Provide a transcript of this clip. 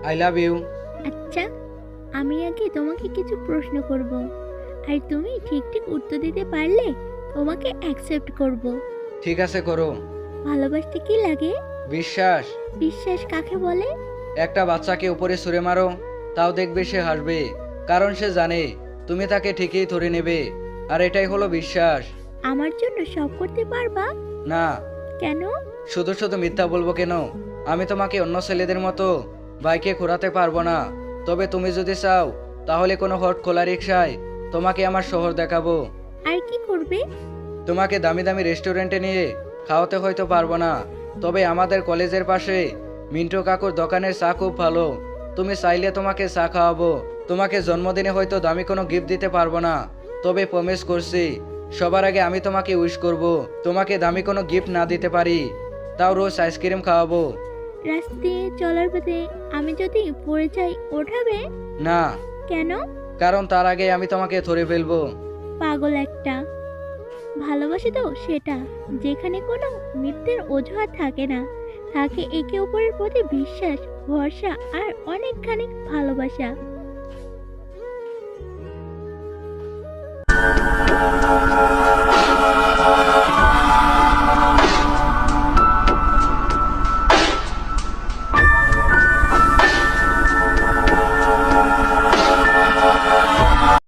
I love you. আচ্ছা, আমি আগে তোমাকে কিছু প্রশ্ন করব, আর তুমি ঠিক ঠিক উত্তর দিতে পারলে তোমাকে অ্যাকসেপ্ট করব। ঠিক আছে, করো। ভালোবাসতে কি লাগে? বিশ্বাস। বিশ্বাস কাকে বলে? একটা বাচ্চাকে উপরে ছুঁড়ে মারো, তাও দেখবে সে হাসবে, কারণ সে জানে তুমি তাকে ঠিকই ধরে নেবে। আর এটাই হলো বিশ্বাস। আমার জন্য সব করতে পারবা? না। কেন? শুধু শুধু মিথ্যা বলবো কেন? আমি তোমাকে অন্য ছেলেদের মতো বাইকে ঘোরাতে পারবো না। তবে তুমি যদি চাও তাহলে কোনো হট খোলা রিক্সায় তোমাকে আমার শহর দেখাবো। আর কি করবে? তোমাকে দামি দামি রেস্টুরেন্টে নিয়ে খাওয়াতে হয়তো পারবো না, তবে আমাদের কলেজের পাশে মিন্টু কাকুর দোকানের চা খুব ভালো। তুমি চাইলে তোমাকে চা খাওয়াবো। তোমাকে জন্মদিনে হয়তো দামি কোনো গিফট দিতে পারবো না, তবে প্রমিস করছি সবার আগে আমি তোমাকে উইশ করব। তোমাকে দামি কোনো গিফট না দিতে পারি, তাও রোজ আইসক্রিম খাওয়াবো। রাস্তা দিয়ে চলার পথে আমি যদি পড়ে যাই, ওঠাবে? না, কেন? কারণ তার আগে আমি তোমাকে ধরে ফেলবো। পাগল একটা। ভালোবাসা তো সেটা, যেখানে কোনো মিথ্যের অজুহাত থাকে না, থাকে একে অপরের প্রতি বিশ্বাস, ভরসা আর অনেকখানি ভালোবাসা।